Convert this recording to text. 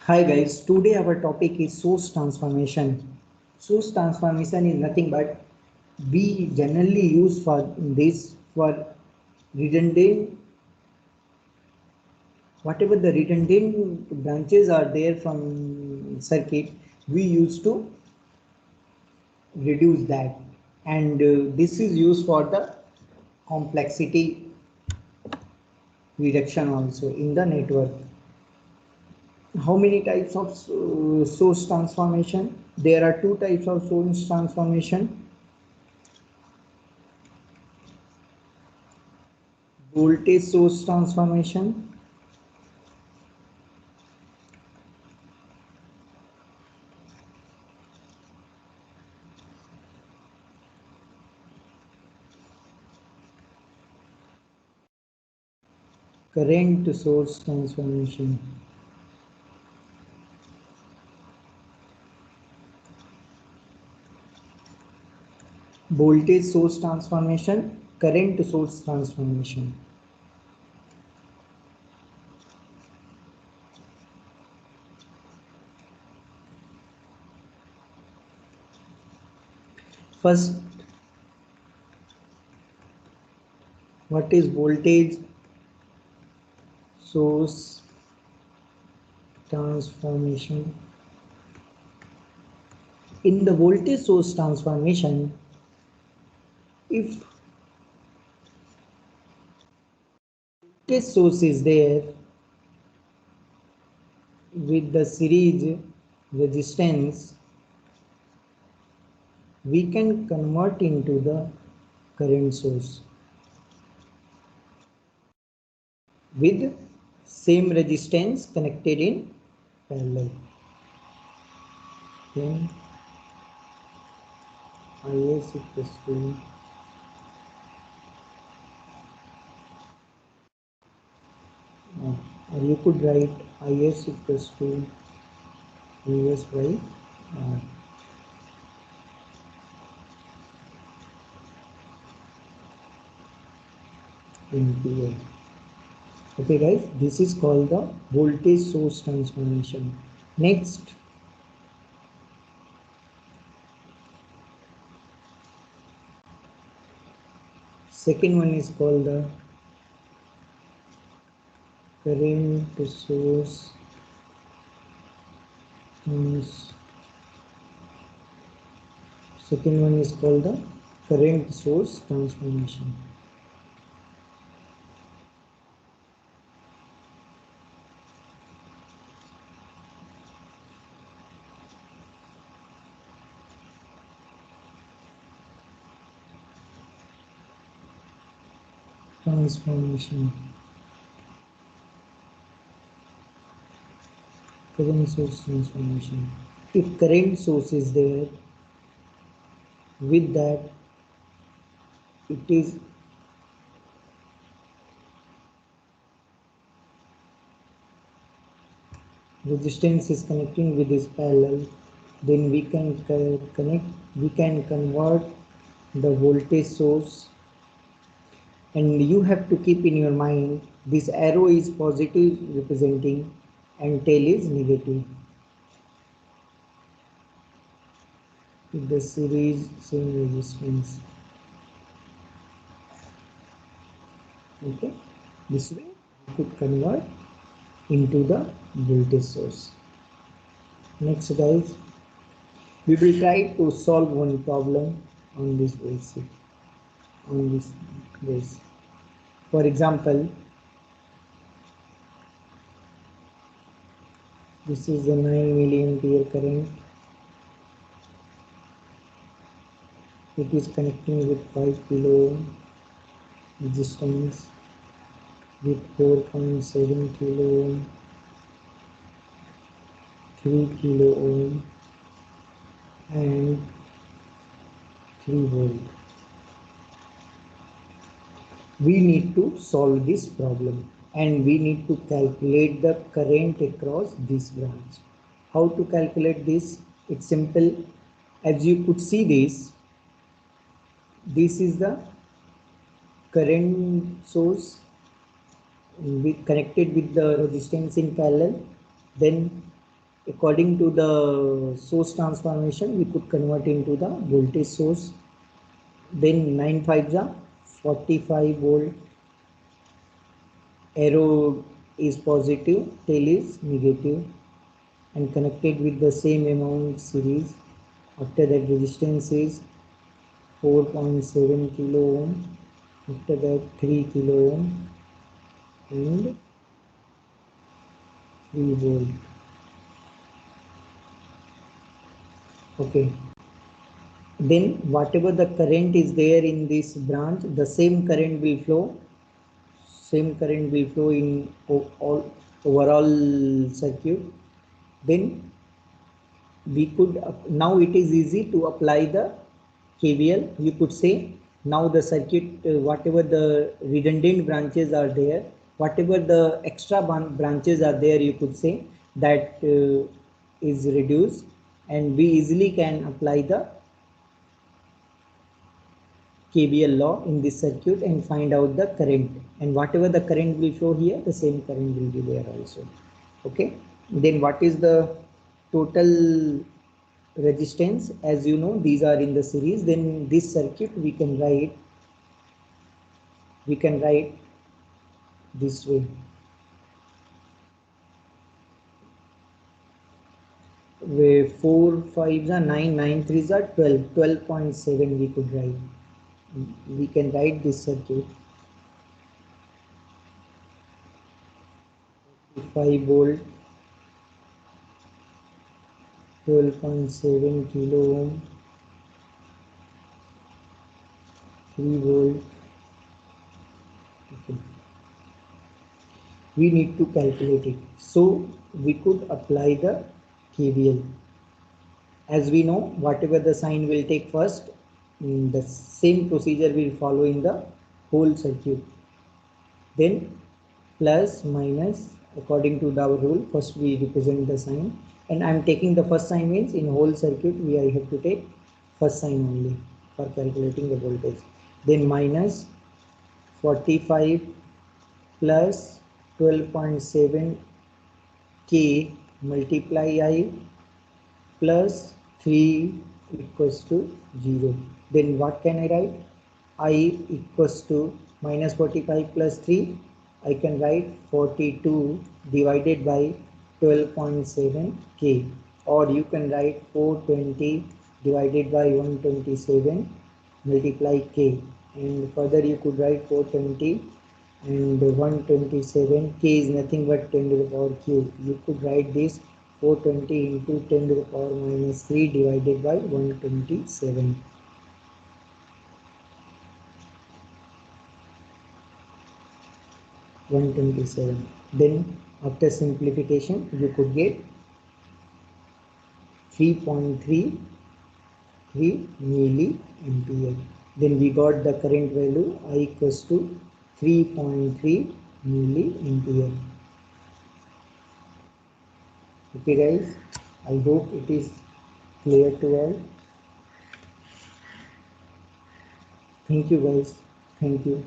Hi guys, today our topic is source transformation. Source transformation is nothing but we generally use for this for redundant whatever the redundant branches are there from circuit we used to reduce that, and this is used for the complexity reduction also in the network. How many types of source transformation? There are two types of source transformation: voltage source transformation, current source transformation. Voltage source transformation, current source transformation. First, what is voltage source transformation? In the voltage source transformation, if voltage source is there with the series resistance, we can convert into the current source with same resistance connected in parallel. Then Is equals to or you could write Is equals to Vs by R into A. Okay guys, this is called the voltage source transformation. Next, second one is called the current source second one is called the current source transformation. Current source transformation. If current source is there, with that it is resistance is connecting with this parallel, then we can convert the voltage source, and you have to keep in your mind this arrow is positive representing and tail is negative. The series same resistance. Okay, this way you could convert into the voltage source. Next guys, we will try to solve one problem on this basic on this base. For example, this is a 9 milliampere current. It is connecting with 5 kilo ohm resistance with 4.7 kilo ohm, 3 kilo ohm and 3 volt. We need to solve this problem and we need to calculate the current across this branch. How to calculate this? It's simple. As you could see this is the current source connected with the resistance in parallel. Then According to the source transformation, we could convert into the voltage source. Then 9 5s are 45 volt, arrow is positive, tail is negative, and connected with the same amount series. After that, resistance is 4.7 kilo ohm. After that, 3 kilo ohm and 3 volt. Okay. Then whatever the current is there in this branch, the same current will flow. Same current will flow in all overall circuit. Then we could, now it is easy to apply the KVL. You could say now the circuit, whatever the redundant branches are there, whatever the extra branches are there, you could say that is reduced, and we easily can apply the KVL law in this circuit and find out the current, and whatever the current will flow here, the same current will be there also. Okay, then what is the total resistance? As you know, these are in the series. Then this circuit we can write this way, where 4 5s are 9, 9 3s are 12, 12.7 we could write. We can write this circuit 5 volt, 12.7 kilo ohm, 3 volt. Okay. We need to calculate it, so we could apply the KVL. As we know, whatever the sign will take first, the same procedure will follow in the whole circuit. Then plus minus according to our rule, first we represent the sign, and I am taking the first sign, means in whole circuit I have to take first sign only for calculating the voltage. Then minus 45 plus 12.7 K multiply I plus 3 equals to 0. Then what can I write? I equals to minus 45 plus 3. I can write 42 divided by 12.7 K, or you can write 420 divided by 127 multiply K, and further you could write 420 and 127. K is nothing but 10 to the power cube. You could write this 420 into 10 to the power minus 3 divided by 127. Then after simplification you could get 3.33 milliampere. Then we got the current value I equals to 3.3 milliampere. Okay guys, I hope it is clear to all. Thank you guys. Thank you.